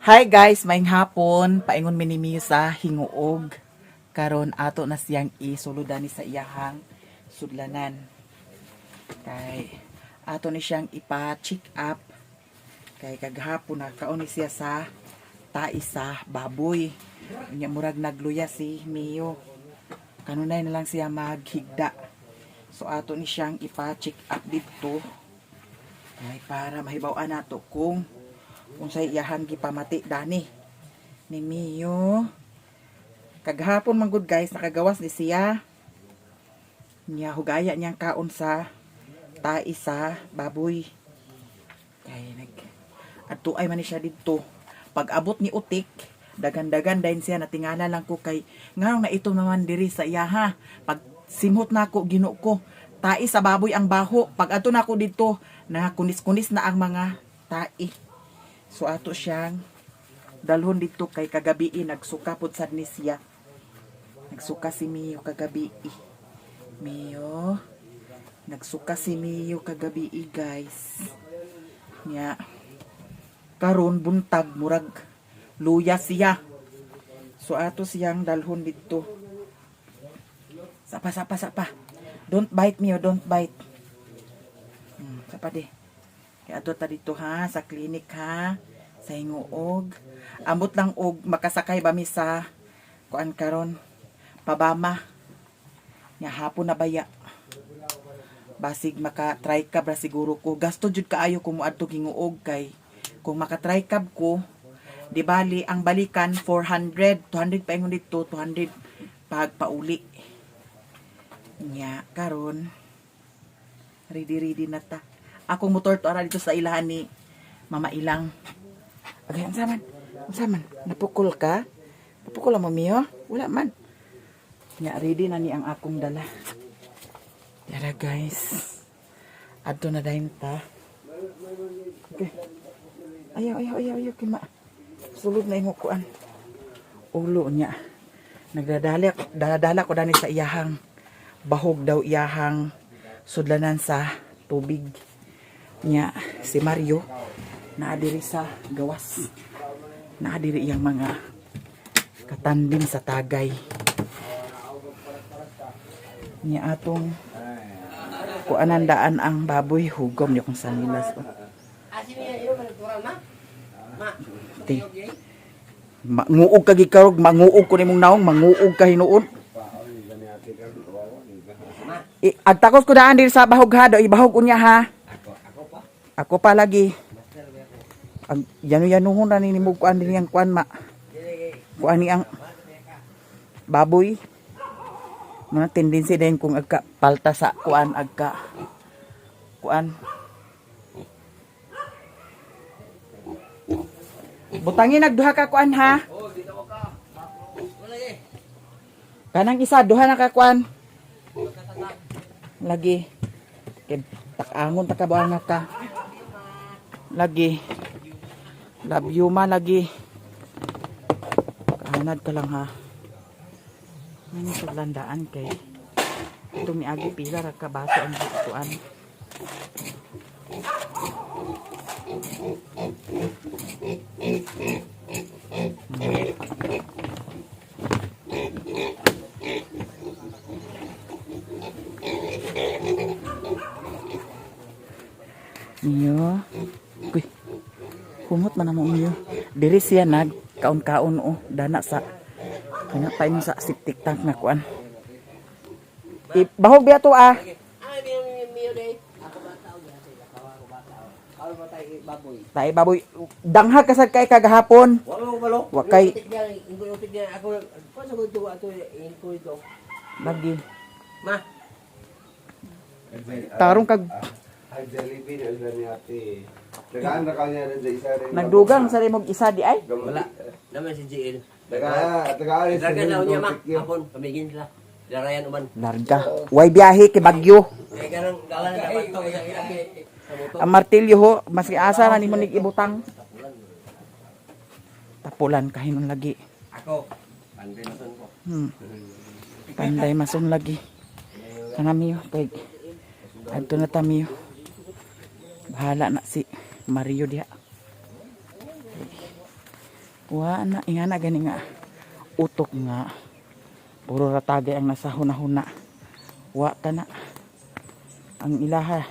Hi guys, maing hapon. Paingon mi ni Miyo sa hinguog. Karon ato na siyang isuludani sa iyahang sudlanan. Kay ato ni siyang ipa-check up. Kay kaghapon na kaon ni siya sa taisa baboy. Unya murag nagluya si Miyo. Kanunay na lang siya maghigda. So ato ni siyang ipa-check up dito. Kay para mahibaw-an nato kung unsay iyahan gipamati dani ni Miyo. Kaghapon man gud guys, nakagawas ni siya. Niya hugaya niyang kaon sa taisa baboy. Kay adtuay man ni siya didto. Pag abot ni utik, dagan-dagan dayon siya, natingala lang ko kay ngano na ito naman diri sa iyaha. Pag simhot nako gino ko, tai sa baboy ang baho. Pag adto nako didto, na kunis-kunis na ang mga tai. So ato siyang dalhon dito kay kagabi nagsuka pud sad ni siya. Nagsuka si Miyo kagabi. Miyo, nagsuka si Miyo kagabi guys. Nya karon buntag murag luya siya. So ato siyang dalhon dito. Sapa. Don't bite Miyo, don't bite. Sapa di. Ato ta dito ha, sa klinik ha, sa hinguog. Ambot lang og makasakay ba mi sa kuan karon pabama. Nya hapon na baya. Basig maka-try cab ra siguro ko. Gasto jud kaayo ko moadto hinguog kay kung maka-try cab ko, di bali ang balikan 400, 200 pa ingon dito, 200 pag pauli. Nya karon ready na ta. Akong motor to ara dito sa ilahan ni Mama Ilang. Okay, unsaman? Napukol ka? Napukol mo Miyo? Wala man. Nya ready na ni ang akong dala. Yara guys. Adto na dayon ta. Okay. Ayaw kima. Sulod na imo kuan. Ulo niya. Nagdadala ko dani sa iyahang bahog daw iyahang sudlanan sa tubig. Nya si Mario naadiri sa gawas, naadiri iyang mga katanding sa tagay. Nya atong kuanandaan ang baboy, hugom niyo kung sanilas. Manguog ka gikarog, manguog ko nimong naong, manguog ka hinuon. Agtakos ko daan diri sa bahog ha, do ibahog unya ha. Ako pa lagi. Ang yanu-yanuhon na ninimog kuan din yang kuan ma. Kuan ni ang baboy. Mga tendency din kung agka palta sa kuan agka kuan. Butangin nagduha ka kuan ha. Kanang isa duha na ka kuan. Lagi. Kay takangon ta ka buang ka. Lagi. Love you ma lagi. Kahanad ka lang ha. Ano sa landaan kay ito miagi pila ra ka baso ang butuan. Miyo. Uy. Humot man mo Miyo. Diri siya nag kaon-kaon dana sa kanya pa sa septic tank na kuan. Bahog biya to ah. Tay baboy. Dangha ka sad kay kagahapon. Wa kay lagi. Ma. Tarong kag nagdugang sa rimog isa di ay? Wala. Naman si JL. Tagaan na niya ma. Hapon, pamigin sila. Larayan uman. Larga. Way biyahe kay Bagyo. Kaya ganang galan na dapat to. Ang martilyo ho, maski asa na nimo nig ibutang. Tapulan kahinon lagi. Ako. Panday mason ko. Panday mason lagi. Kanamiyo kay adto na tamiyo. Bahala na si Mario diha. Wa na ingana gani nga utok nga puro ratagay ang nasa hunahuna. Wa ta na ang ilaha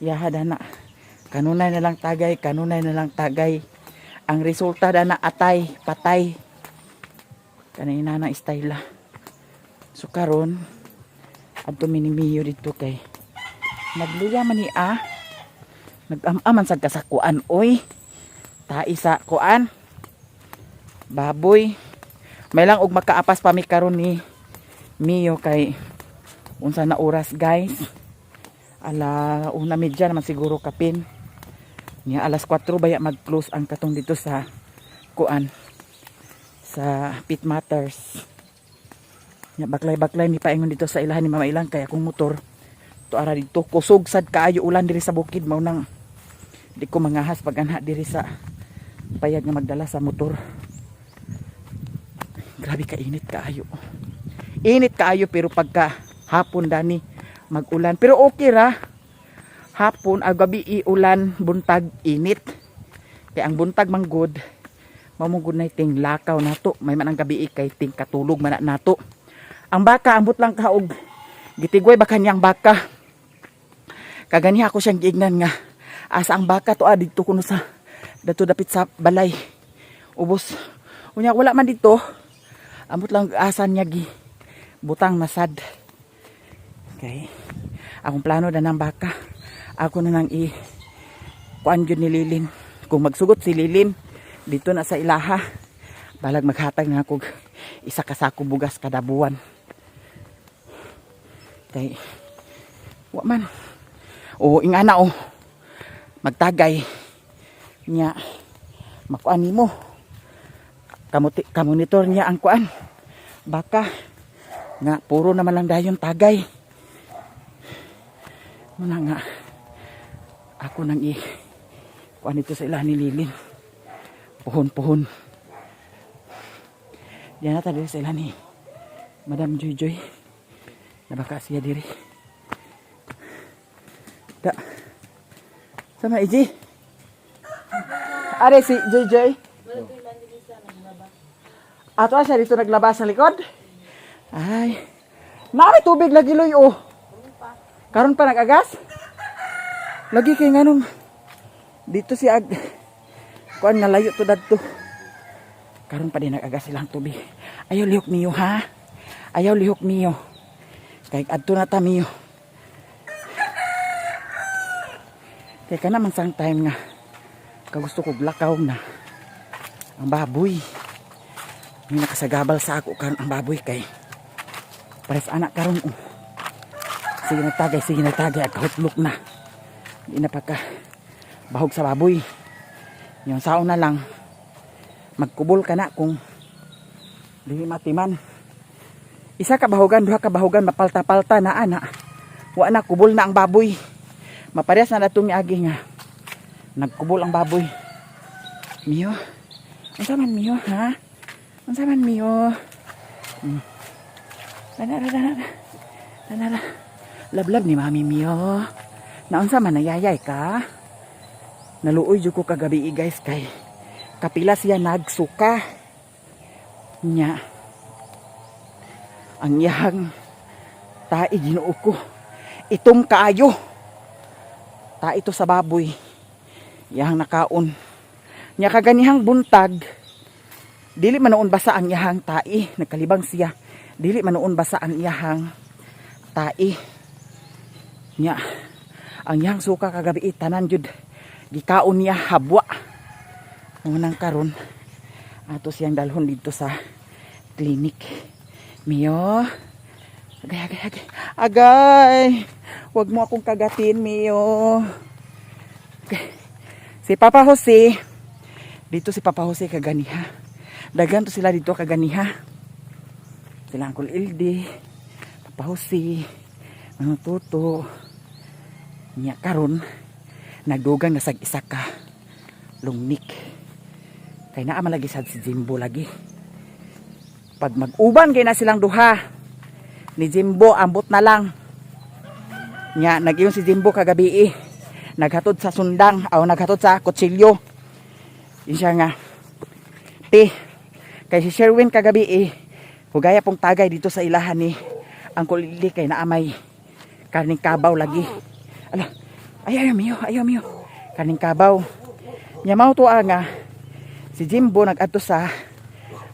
yaha dana kanunay na lang tagay, kanunay na lang tagay. Ang resulta dana atay, patay. Kanina na style. So karon adto minimiyo dito kay nagluya man ni nagamaman sa kasakuan oy. Tai sa kuan baboy. May lang og makaapas pa mi karon ni Mio kay unsa na oras guys. Ala una medya naman siguro kapin. Nya alas 4 baya mag-close ang katong dito sa kuan sa Pit Matters. Nya baklay-baklay ni paingon dito sa ilahan ni Mama Ilang kaya kung motor to ara dito kusog sad kaayo ulan diri sa bukid mao nang di ko mangahas pag anha diri sa payag nga magdala sa motor. Grabe ka init kaayo. Init kaayo pero pagka hapon dani mag-ulan. Pero okay ra. Hapon ag gabi ulan, buntag init. Kaya ang buntag man good, mamugod na ting lakaw nato. May man ang gabi kay ting katulog man nato. Ang baka ambot lang kaog gitigway ba kanyang baka. Kaganiha ako siyang giignan nga asa ang baka to dito kuno sa dato dapit sa balay. Ubos. Unya wala man dito. Ambot lang asan niya gi butang masad. Okay. Akong plano na ng baka. Ako na nang kuan yun ni Lilin. Kung magsugot si Lilin dito na sa ilaha. Balag maghatag na ako isa kasako bugas kada buwan. Okay. Wa man. O ingana magtagay niya makuan nimo. Kamonitor niya ang kuan. Baka nga puro naman lang dayon tagay. Muna nga ako nang kuan ito sa ilahan ni Lilin. Puhon-puhon. Diyan na tayo sa ilahan ni Madam Joy Joy. Nabaka siya diri. Da. Sama Iji. Are si Joy Joy. Ato siya dito naglabas sa likod. Ay. Nari tubig lagi loy Karon pa nag-agas? Lagi kay nganong dito si kuan nga layo to dadto. Karon pa din nag-agas silang tubig. Ayaw lihok niyo ha. Ayaw lihok niyo. Kay adto na ta miyo. Kay kana man sang time nga kagusto ko lakaw na ang baboy. May nakasagabal sa ako karon ang baboy kay pares anak karon sige nagtagay kahutlok na di na pagka bahog sa baboy yung saon na lang magkubol ka na kung di matiman isa ka bahogan duha ka bahogan mapalta-palta na ana wa na kubol na ang baboy maparehas na natong agi nga nagkubol ang baboy Mio unsa man Mio ha unsa man Mio Tanara. Lablab ni Mami Mio. Naunsa man nayayay ka? Naluoy jud ko kagabi guys kay kapila siya nagsuka. Nya. Ang iyang tai Ginoo ko. Itom kaayo. Ta ito sa baboy. Iyang nakaon. Nya kaganihang buntag. Dili man noon basa ang iyang tai, nagkalibang siya. Dili man noon basa ang iyang tai. Nya ang iyang suka kagabi tanan jud gikaon niya habwa. Unang karon ato siyang dalhon dito sa klinik. Mio, agay. Wag mo akong kagatin, Mio. Okay. Si Papa Jose, dito si Papa Jose kaganiha. Dagan to sila dito kaganiha. Sila Uncle Ildi, Papa Jose, Manututo. Nya karon nagdugang nasag isa ka lungnik. Kay naa man lagi sad si Jimbo lagi. Pag mag-uban kay na silang duha ni Jimbo ambot na lang. Nya nag-iyon si Jimbo kagabi naghatod sa sundang o naghatod sa kutsilyo. Yun siya nga Ti. Kay si Sherwin kagabi hugaya pong tagay dito sa ilahan ni Uncle Ildi kay naamay karning kabaw lagi. Ala, ayaw miyo. Karning kabaw. Nya mao to nga si Jimbo nag-adto sa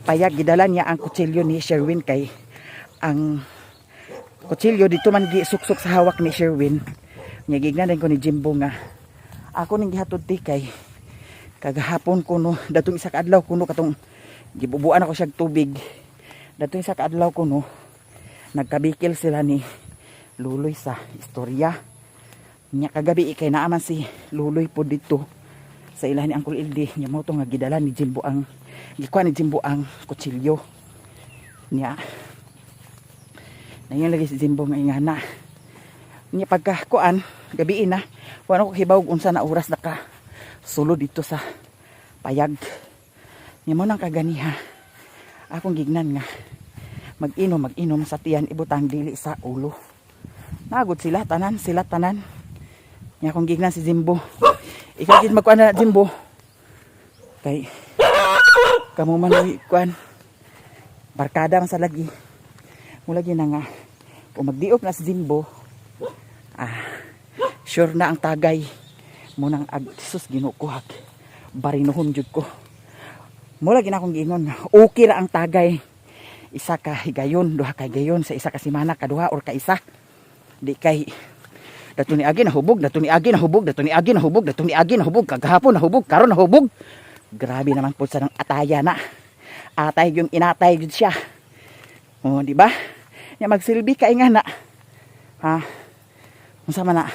payag gidala niya ang kutsilyo ni Sherwin kay ang kutsilyo dito man gisuksok sa hawak ni Sherwin. Nya gignan ko ni Jimbo nga ako ning gihatod ti kay kagahapon kuno datong isa ka adlaw kuno katong gibubuan ako siya tubig. Datong isa ka adlaw kuno nagkabikil sila ni Luloy sa istorya. Nya kagabi kay naaman si Luloy po dito sa ilahan ni Uncle Ildi. Nya mao to nga gidala ni Jimbo ang gikuha ni Jimbo ang kutsilyo. Nya nayon lagi si Jimbo nga ingana. Nya pagkakuan gabi na wala ko hibawog unsa na oras naka sulo dito sa payag. Nya mo nang kaganiha akong gignan nga mag-inom sa tiyan ibutang dili sa ulo. Nagod sila tanan. Nya akong gignan si Jimbo. Ikaw gid magkuan na Jimbo. Kay kamo man kuan barkada man sa lagi. Mula na nga kung magdiop na si Jimbo sure na ang tagay munang sus ginukuhag barinuhon jud ko. Mula gina akong giingon okay ra ang tagay isa ka higayon duha ka higayon sa isa ka semana kaduha or ka isa di kay dato ni agi nahubog kagahapon nahubog karon nahubog. Grabe naman po sa nang ataya na atay yung inatay jud siya. Oh di ba nya magsilbi ka nga na unsa man na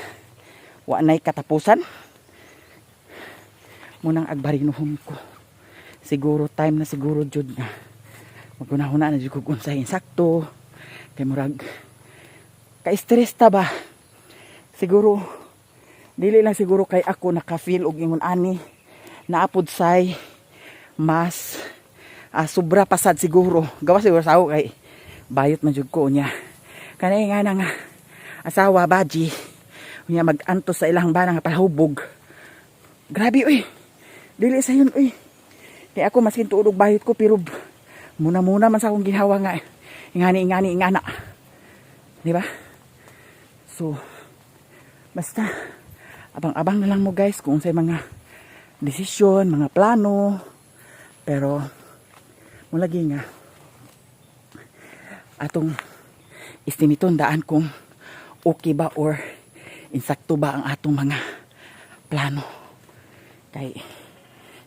wa nay katapusan munang agbarinuhom ko. Siguro time na siguro jud nga magunahuna na jud ko unsay insakto kay murag ka-stress ta ba. Siguro dili lang siguro kay ako naka-feel og ingon ani naapod say mas sobra pasad siguro gawa siguro sa ako kay bayot man jud ko nya kanay nga nang asawa baji nya mag-antos sa ilang bana nga palahubog. Grabe uy dili sa yun uy kay ako maskin tuod og bayot ko pero muna man sa akong ginhawa nga ingani di ba. So basta abang-abang na lang mo guys kung say mga desisyon mga plano pero mulagi nga atong istimiton daan kung okay ba or insakto ba ang atong mga plano. Kay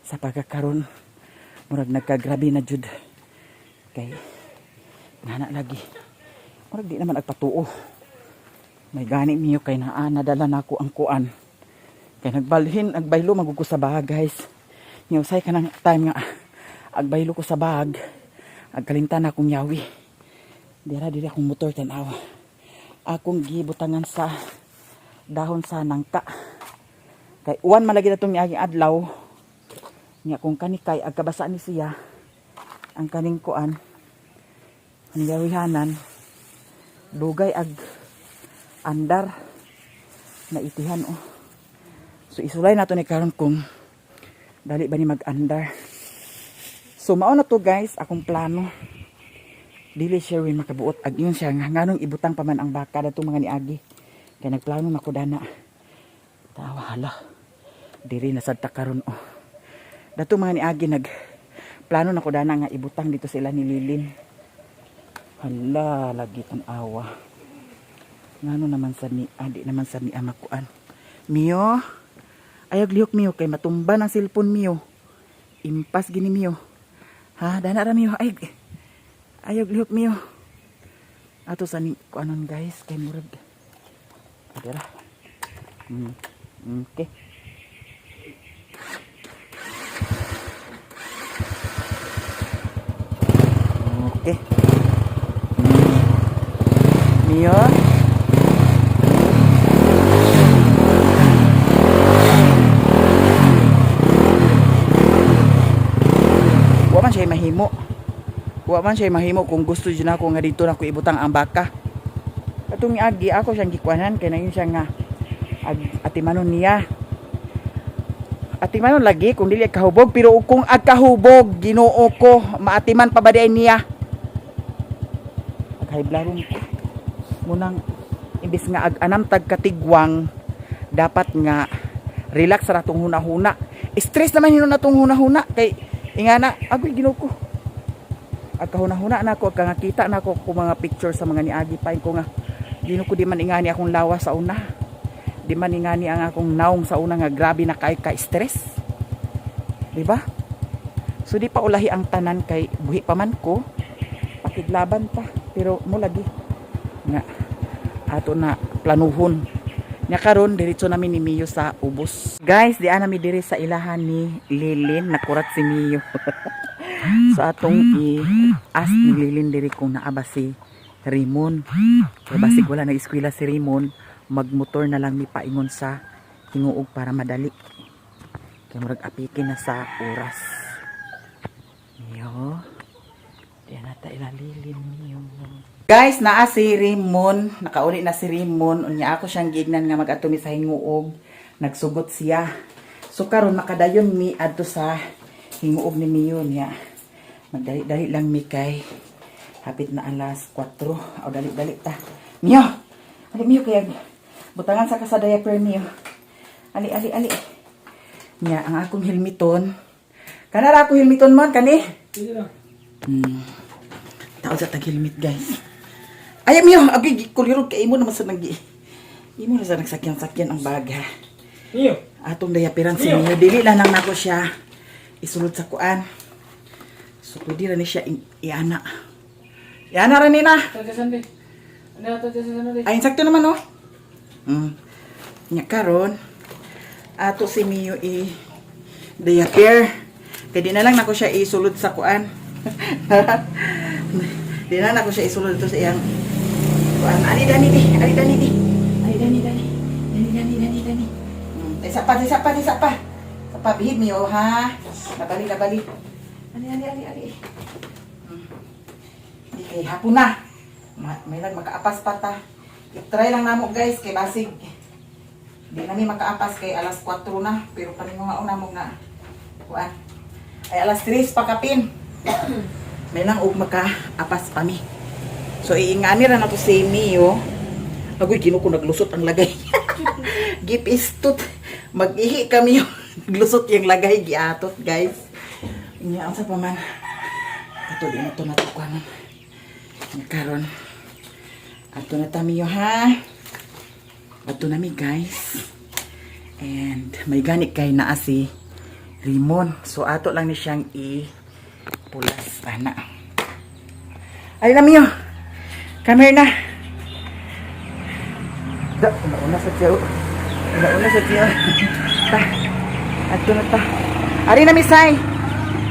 sa pagkakaroon murag nagkagrabe na jud kay ngana lagi murag di naman agpatuo may gani miyo kay nadala nako ang kuan kay agbaylo magud ko sa bag guys. Nya usay kanang time nga agbaylo ko sa bag agkalintan akong yawi dira akong motor tan-awa akong gibutangan sa dahon sa nangka kay uwan malagi na itong niaging adlaw nya kung kanikay agkabasa ni siya ang kaning kuan ang yawihanan dugay ag andar na itihan so isulay nato ni karon kung dali ba ni mag-andar. So mao na to guys akong plano dili Sherwin makabuot ag yun siya nga nganong ibutang pa man ang baka dato mga niagi kay nagplano na ko dana tawa hala diri na sad ta karon dato mga niagi nagplano na ko dana nga ibutang dito sila ni Lilin. Hala lagi tan awa ngano naman sa ni adi naman sa ni amakuan Mio ayog lihok Mio kay matumba ng cellphone Mio impas gini Mio ha dana ra Mio ayog lihok Mio ato sa ni kuanon guys kay murag adira okay okay Mio wa man siya mahimo kung gusto dyan ako nga dito na ko ibutang ang baka katong agi ako siyang gikuanan kay na yun siya nga atimanon niya atiman lagi kung dili kahubog, pero kung agkahubog Ginoo ko maatiman pa ba di niya. Aghaiblaron ko munang imbis nga ag-anam tag katigwang dapat nga relax ra tong hunahuna. Stress naman hino na tong hunahuna kay ingana agoy Ginoo ko. Agkahunahuna na ako agkangakita na ako ko mga picture sa mga niagi pa ko nga Ginoo ko di man ingani akong lawas sa una. Di man ingani ang akong naong sa una nga grabe na kay ka-stress. Di ba? So di pa ulahi ang tanan kay buhi pa man ko. Pakiglaban pa. Pero mo lagi nga ato na planuhon. Nya karon diretso namin ni Mio sa ubos. Guys, di ana mi diri sa ilahan ni Lilin nakurat si Mio. So atong i-ask ni Lilin diri kung naaba si Raymond. Kaya basig wala na eskwela si Raymond, magmotor na lang mi paingon sa hinguog para madali. Kaya murag apikin na sa oras. Yo. Diyan nata ilalilin niyo. Guys, naa si Raymond. Nakauli na si Raymond. Unya ako siyang gignan nga mag-atumi sa hinguog. Nagsugot siya. So karon makadayon mi adto sa hinguog ni Mio niya. Magdali-dali lang mi kay hapit na alas 4. O dali-dali ta. Mio! Ali Mio kaya butangan sa kasada diaper Mio. Ali. Nya ang akong helmiton. Kanara ako helmiton man kani? Tao sa tag-helmet guys. Ay Mio, agi kulirog kay imo naman sa nagi. Imo na sa nagsakyan-sakyan ang baga. Mio, atong diaperan si Mio. Dili lang nako siya isulod sa kuan. So pwede ra ni siya iana. Iana ra ni na. Ay sakto naman oh. Nya karon ato si Mio diaper. Kay di na lang nako siya isulod sa kuan. Di na nako siya isulod to sa iyang kuan. Ali dani. Sapa. Sapa bihib Mio ha. Nabali. Ali. Di kay hapon na. May lang makaapas pa ta. I-try lang namo guys kay basig. Di nami makaapas kay alas 4 na. Pero paningo nga namo na kuan. Ay alas 3 pa kapin. May lang og makaapas pa mi. So iingani ra nato si Mio. Agoy Ginoo ko naglusot ang lagay. Gipistot. Mag-ihi kami yung glusot yung lagay giatot guys. Inya ang sa paman. Ato din ito natukuan. Karon. Ato na tamiyo ha. Ato na mi guys. And may ganit kay naa si Raymond. So ato lang ni siyang i-pulas ana. Ay na miyo. Come here na. Una sa tiyo. Ta. Ato na ta. Ari na misay.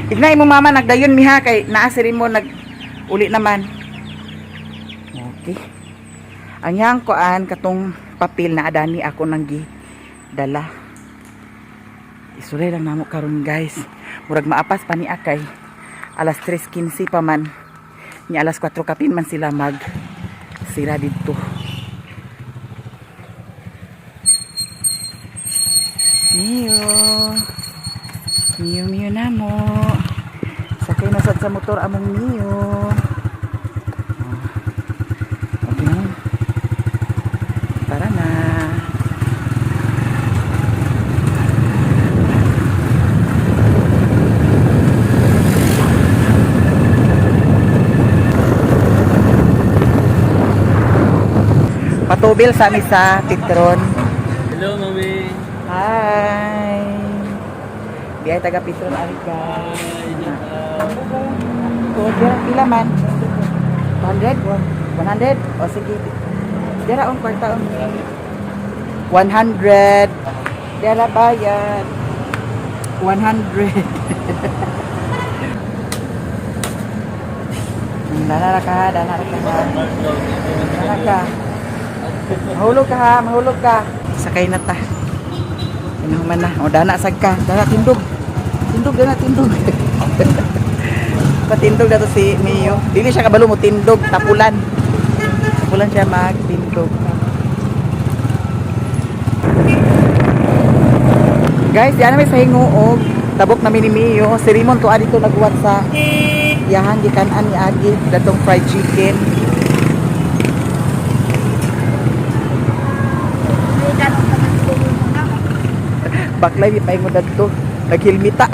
Ignay mo mama nagdayon mi ha kay naa si Raymond uli naman. Okay. Ang yang koan katong papel na adani ako nang dala. Isulay lang namo karon guys. Murag maapas pa ni akay. Alas 3:15 pa man. Ni alas 4 kapin man sila mag sira dito. Mio na mo. Sakay na sad sa motor among Mio. Okay na. Tara na. Patubil sa amin sa Petron. Hello, mami. Hi. Di ay taga Petron alika. Pila man? 100? 100? O sige. Dira ang kwarta 100. Dira bayad. 100. Dana ka. Mahulog ka. Sakay na ta. Inuman na. O dana sag ka. Dana tindog. Patindog na to si Mio. Dili siya kabalo mo tindog. Tapulan siya magtindog. Guys, yan may sa hinguog. Tabok na minimiyo. Si Raymond to dito nagwat sa yahan gikanan ni Agi. Datong fried chicken. Baklay di paingon dadto. Naghilmita.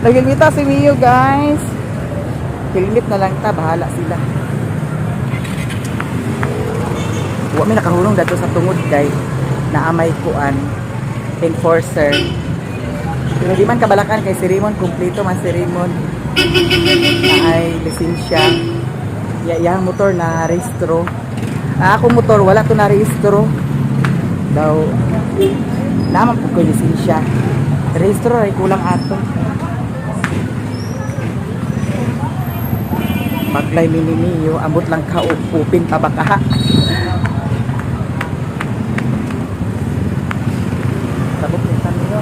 Naghilmita si Mio, guys. Helmet na lang ta, bahala sila. Wa may nakahulong dadto sa tungod kay naamay kuan enforcer. Pero di man kabalakan kay si Raymond, kumpleto man si Raymond. Na ay lisensya. Yang motor na rehistro. Ako motor wala to na rehistro. Daw naman po ko lisensya. Rehistro ay kulang ato. Maglay minimiyo, ambot lang ka upin pa baka. Tabok ni Tanyo.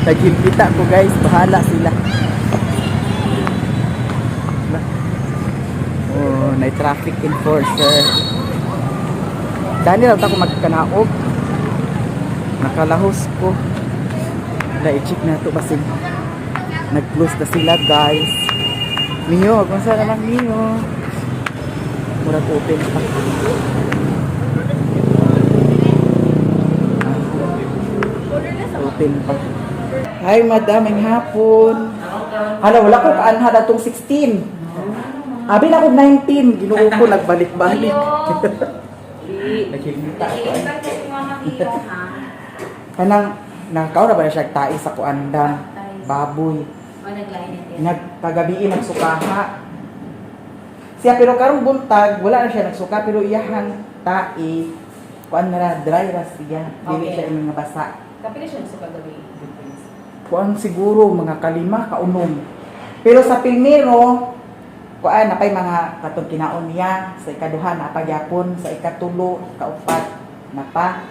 Nagkikita ko guys, bahala sila. Oh, na traffic enforcer. Dani lang ako magkanaog. Nakalahos ko. I-check na ito kasi nag-close na sila guys. Mio, kung saan naman Mio? Murag open pa. Open pa. Hi madam, ang hapon. Hala, wala ko kaanha datong 16. Abi na ko 19. Ginoo ko nagbalik-balik. Nakikita ko. Kanang nakaw na ba na siya tae sa kuandang baboy. Nagkagabi nagsukaha. Siya pero karong buntag wala na siya nagsuka pero iyahan tae kuan na dry ra siya. Dili siya imong basa. Kapila siya sa kagabi. Kuan siguro mga kalima kaunom. Pero sa pilmero kuan napay mga katong kinaon niya sa ikaduha na pagyapon, sa ikatulo, kaupat na pa.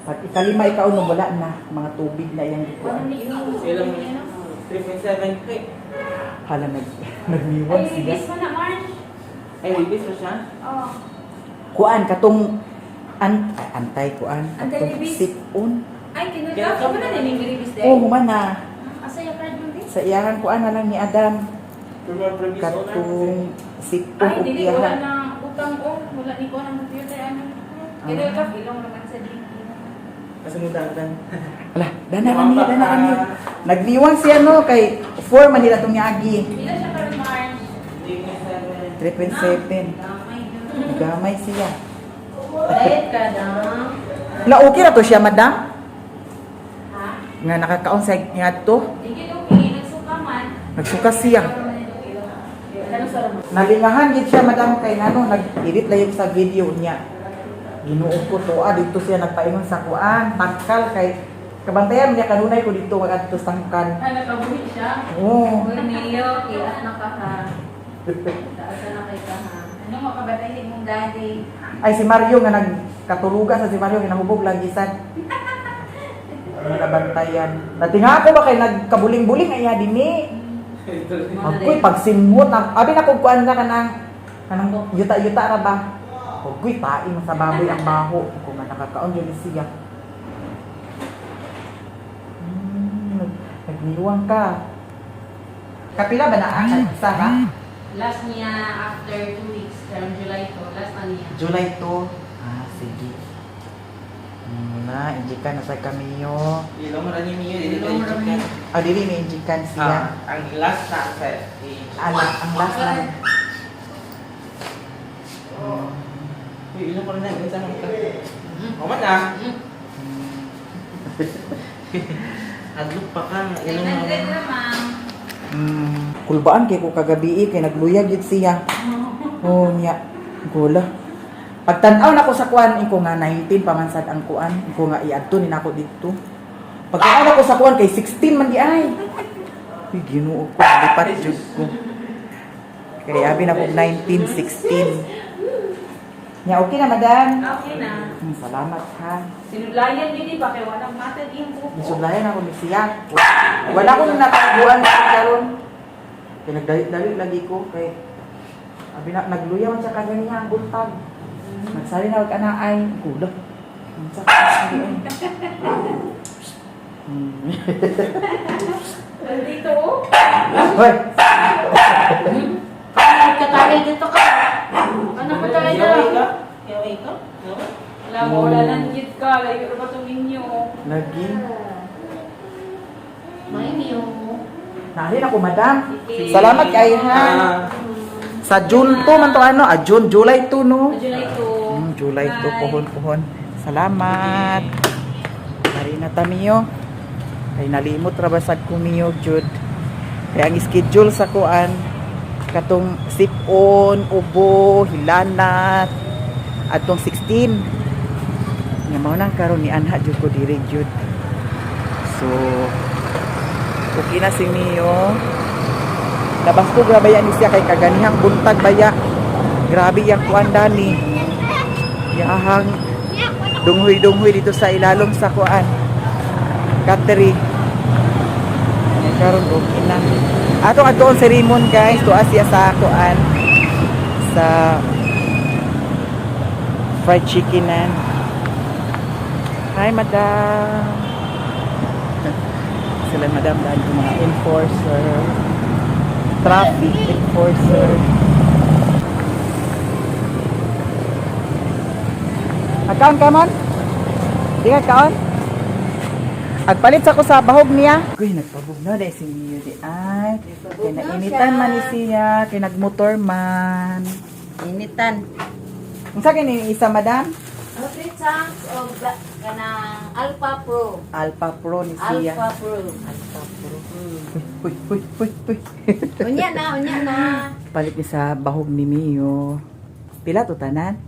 Pag ikalima ikaunom wala na mga tubig na iyang gikuan. Ilang 3.7 kay. Hala nagniwan Ay, siya. release mo na, Marge. Ay, libis na siya? Oo. Kuan katong antay kuan Antay katong release. sipon. Ay, kinagkak. Ano na namin release din? Oh, human na. Asa yung card mo din? Sa iyahan kuan na lang ni Adam Previous owner. katong sipon Ay, ug dili wala iyahan. na utang ko. Wala ni ko ng computer. Ano? Kaya ka, ilong naman sa din. Kasunod-adan. Ala, dana kami. Nagniwan siya no kay 4 man nila tong niagi. Ila siya karon, Marge. 3.7. Gamay doon. Gamay siya. Bayad ka na. La okay ra to siya madam Ha? nga nakakaon sa ngadto. Hindi okay. Nagsuka man. Nagsuka siya. Ano sa ramo? Nalingahan gid siya madam kay nano nag-edit lang sa video niya. Ginuo ko to dito siya nagpaingon sa kuan, tangkal kay kabantayan niya kanunay ko dito magadto tangkal. Ay, nakabuhi siya. Oo. Uy, Neo, kias na ka ha. Taas na kay ka ha. Ano mo kabatay mong daddy? Ay si Mario nga nagkatuluga sa si Mario kinahubog lang gisan. Ano nabantayan. Natinga ako ba kay nagkabuling-buling ay dinhi. Ako'y pagsimot abi na kog kuan na kanang yuta-yuta ra ba. Ako'y taing sa baboy ang baho kung nga nakakaon yun siya. Nagniwang ka. Kapila ba na ang isa ha? Last niya after 2 weeks, from July to, last na niya. July 2. Ah, sige. Na, injikan na sa kamiyo. Ilong mo rin yung niyo. Ilong mo rin. Ah, dili may injikan siya. Ang last na sa Ang last na. Ilong mo rin na. Minsan ang Oman na. Adlok pa ka. Ilong mo 900 rin. na, ma'am. Kulbaan kay ko kagabi kay nagluyag gid siya. Oh, niya. Gula. Pagtan-aw na ko sa kuan ko nga 19 pamansad ang kuan. Ko nga iadto ni nako dito. Pagtan-aw na ko sa kuan kay 16 man di ay. Uy, Ginoo ko lipat jud ko. Kay abi na ko 19, 16. Nya okay na madam. Okay na. Salamat ha. Sinulayan din ba kay walang matag yung buko. Nisulayan ako ni siya. Wala ko nataguan sa karon. Kay nagdalit-dalit lagi ko kay Sabi na, nagluya man siya kaganihan, buntag. Nagsabi na, wag ka na ay, kulo. Ang sakit. Dito, oh. Hoy! Katali dito ka. Ano pa tayo Yaway na? ka? Yaway ka? Yaway? Alam mo, wala lang git ka. Layo ba itong inyo? Lagi. May niyo. Nahin ako, madam. Sige. Salamat kay ha. Sa June 2 man to ano? June, July 2 no? July 2. July 2, Bye. puhon. Salamat. Dari na tamiyo. Kay nalimot ra basag kumiyo, Jud. Kaya ang schedule sa kuan katong sipon, ubo, hilanat atong 16. Nga mao nang karon ni anha jud ko diri jud. So okay na si Mio. Labas ko grabe yan siya kay kaganihang buntag baya. Grabe yang kuan dani. Yahang dunghoy dito sa ilalom sa kuan. Kateri. Yan karon okay na. Atong adtoon si Raymond guys, tuas siya sa kuan sa fried chicken na. Hi madam. Sila madam dahil yung mga enforcer, traffic enforcer. Agkaon ka man? Di ka kaon? Agpalit sa ko sa bahog niya. Uy, nagpabog na dahil si Mio di ay. Kaya nainitan man ni siya, kaya nagmotor man. Initan. Ang sa kini isa madam? 3 chunks of kanang Alpha Pro. Alpha Pro ni siya. Alpha Pro. Alpha Pro. Uy. Unya na. Palit ni sa bahog ni Mio. Pila to tanan?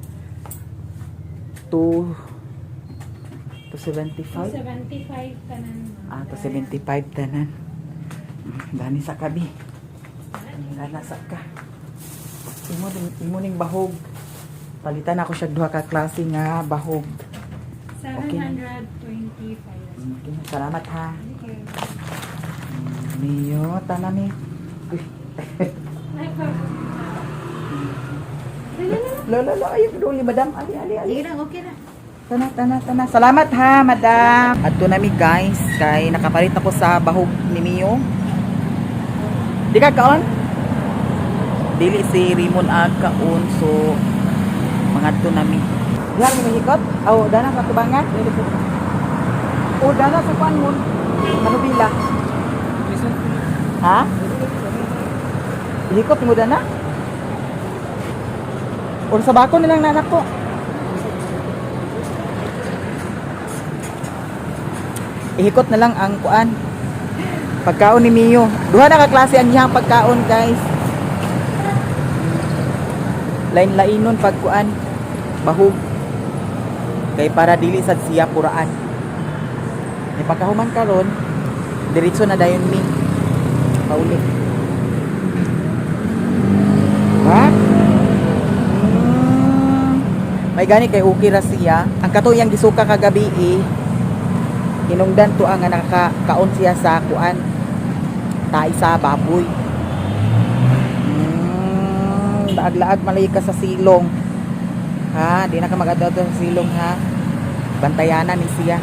275? 75 kanan. To 75 tanan. Dani sa kabi. Dana sa ka. Imo ning bahog. Palitan ako siya duha ka klase nga bahog. 725. Okay, salamat ha. Thank you. Mio, tanan ni. Uy. Lolo, ayun duli madam. Ali. Sige lang, okay na. Tana. Salamat ha, madam. Adto nami guys, kay nakapalit ako sa bahog ni Mio. Di ka kaon? Dili si Raymond kaon, so mga adto nami. Diyan mo hikot? Aw, dana sa tubangan. O dana sa kuan mo. Manubila. Ha? Hikot mo dana? O sa bako nilang nanak ko. Ihikot na lang ang kuan. Pagkaon ni Mio. Duha na ka klase ang iyang pagkaon, guys. Lain-lainon pagkuan. Bahog. Kay para dili sad siya puraan. May pagkahuman karon, diretso na dayon mi. Pauli. Ha? May gani kay okay ra siya. Ang katuyang gisuka kagabi hinungdan to ang nakakaon siya sa kuan. Tai sa baboy. Laag-laag malay ka sa silong. Ha, di na ka mag-adto sa silong ha. Bantayanan ni siya.